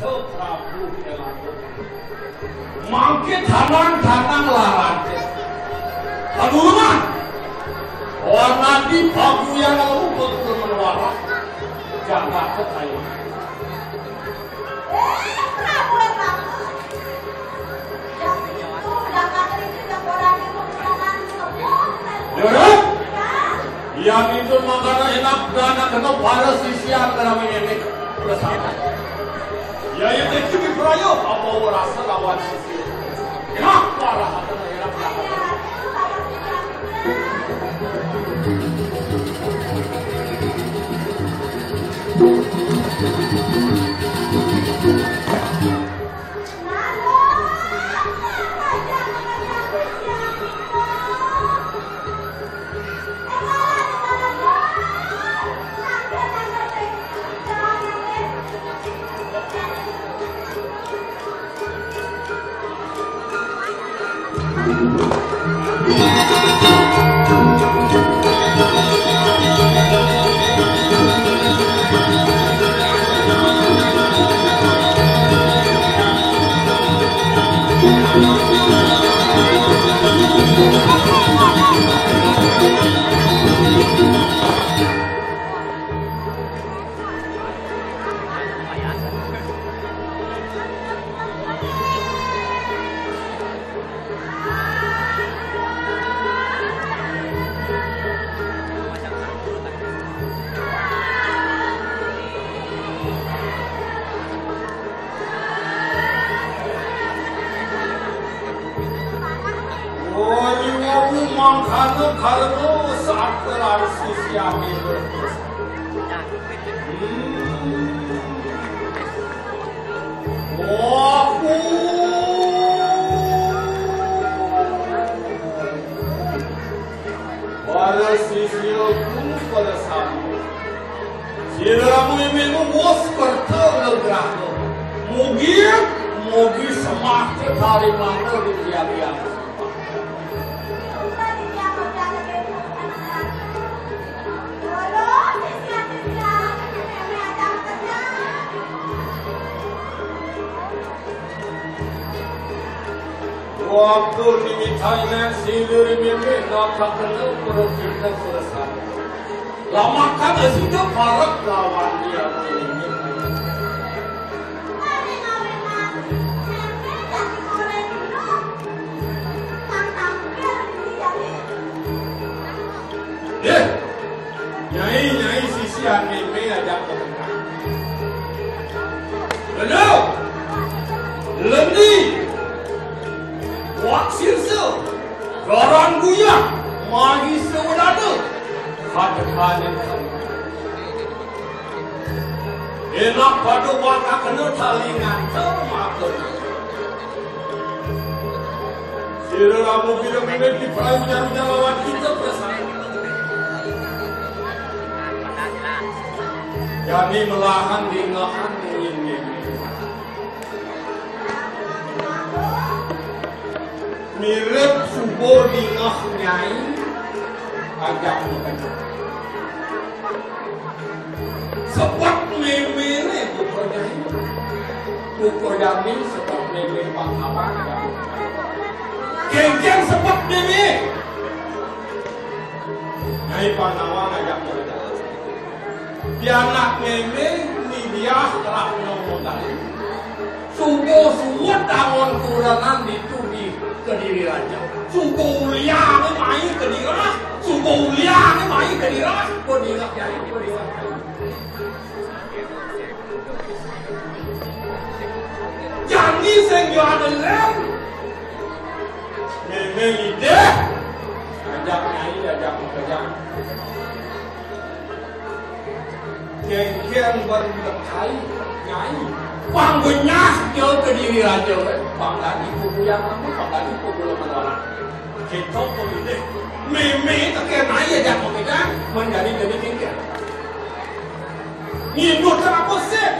Prabu Kelado. Mangke danang-danang larate. Aduh, warna di bagu yang lalu betul menwarah. Jangan ketahui. Prabu yang itu jangan itu yang orang itu jangan Yaudah, yang itu makanan enak dan kena pada sisi antara ini bersama. Ya yang itu diperayu apa rasa lawan sisi. Enak parah atau enak parah. Kalau saat kelar sisi akhir berdosa. Aku pada sisi aku pada samu. Siramu ini muas berterlegrah. Mugi semakin hari mana dia. Waktu dimintain silir mimpi nak kenal berfirman selesai. Lama kan sudah parak lawan dia ini. Nyai sisi yang mimpi aja kebenaran. Hello, Lendi. Waksir se, garan guya, magi seudada, hadapan enak pada warga kena talingan termakan. Siramu bila memiliki pelajaran lawan kita bersama. Jadi melahan di ngahan ini. Mirip subuh di ngah nyai agak bukan sebab memere bukan nyai bukan nyai sebab memere pangkapan geng sebab memere nyai panawan agak bukan pianak memere ni dia telah menomodal subuh tangan kurangan ditudi Kediri Raja. Suku Ulia ni main Kediri lah. Suku Ulia ni main Kediri lah. Kediri Raja. Jangan senggol ada lem. Memang ide. Ajak nyai, ajak kerja. Keng berlekai nyai. Panggunya jauh Kediri Raja. Panggan ibu yang kamu, panggan ibu belum menolak. Kita boleh meme tak kena aja jangan kita menjadi tinggal. Ini kenapa sih?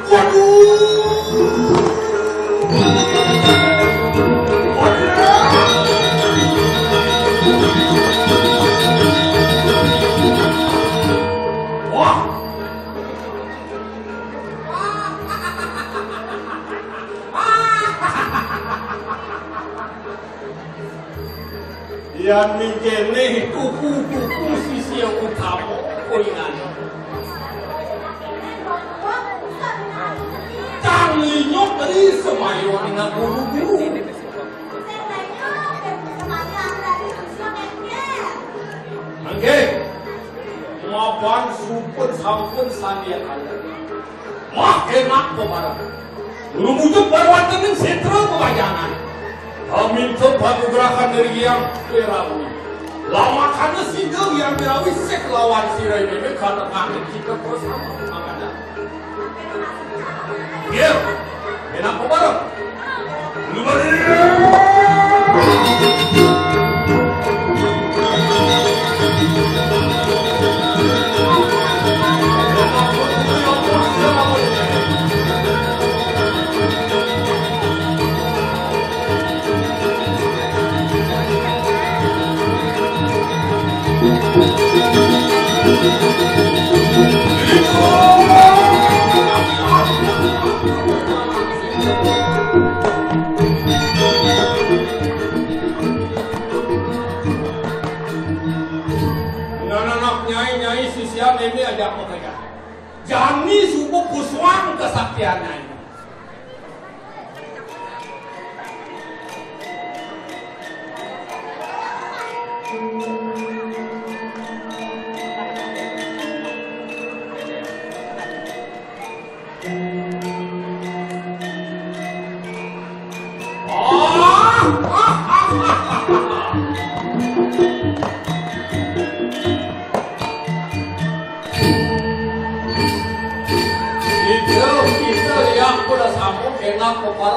Waduh. Yang mikirnya tuku-tuku sisi yang utama koingan. Canggihnya dari semayon na guru-guru. Oke, mapan super sampun sandian ada. Mah enak pemarah. Rumujuk berwatan yang sentra kebayangan. Kami tempat gerakan dari yang Perawi. Lama karena singgah yang Perawi sek lawan sirai ini karena kami kita bersama makanya. Iya, enak pemarah. Nyai sisian ini ada mereka. Jani subuh kuswang kesaktiannya ini.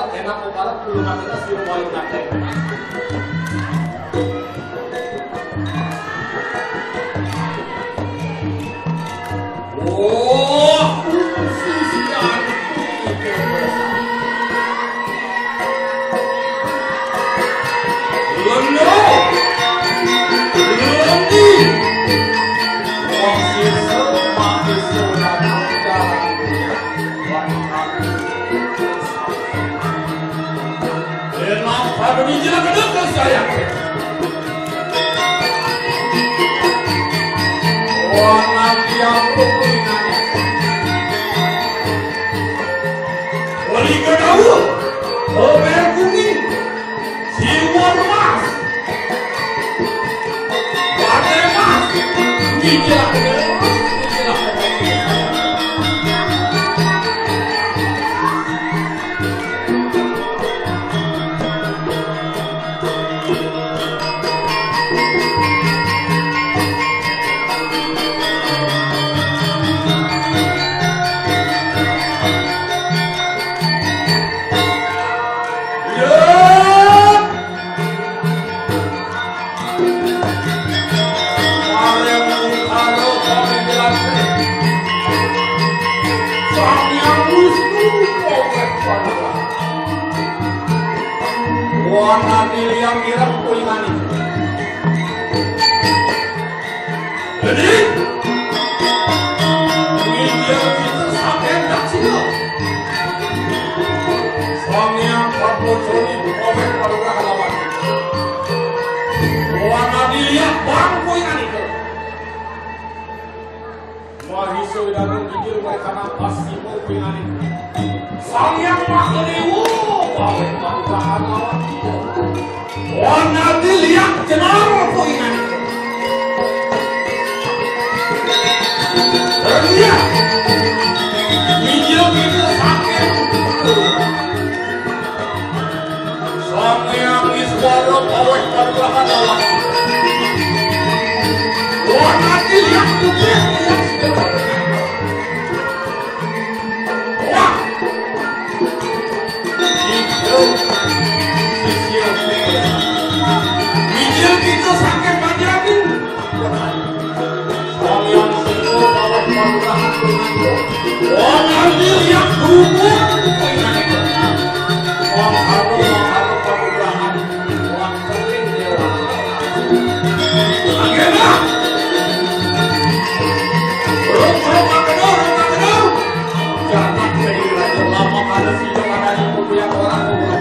Enak keparat belum ada siru wayu naktek. Oh, sisian. Londo. Londi. Wong sisa mati sudah Aduh, bicara kedua saya. Oh, nanti aku ingat. Wali kedua, Omer kuning, siwon mas, badai mas, bicara kedua. Warna yang kirap kuingan itu. Jadi, India kita sampai tak sini. Suami yang berbocori komen pada lawan. Warna dilihat bang kuingan itu. Mahisu dan gigil mereka nampak simbol kuingan itu. Sang yang makhluk komen pada lawan. Warna dilihat kenal kuingan itu. Terlihat hijau itu sakit. Sang yang iswara kawet perlahan lawan. Warna dilihat putih yang sederhana. Wah, hijau hijau itu sakit banyakin. Kalian semua bawa perlahan itu. Warna dilihat kubur kuingan itu. Wang harum perlahan. Wang kering dewa. Agenda. Rumah kedua. Jangan jadi raja lama pada situ ada ibu yang orang tua.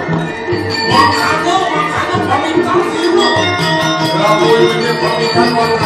Makanya pamintang siapa? Berapa Thank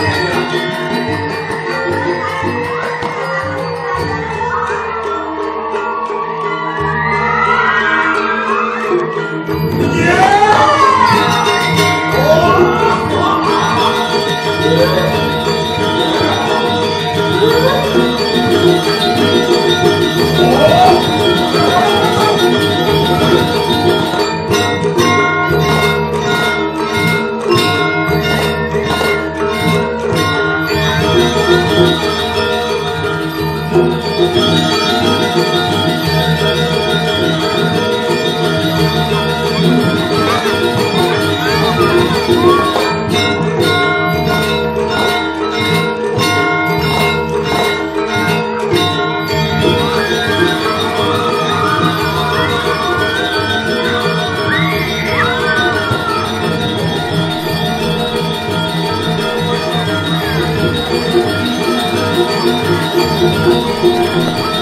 you.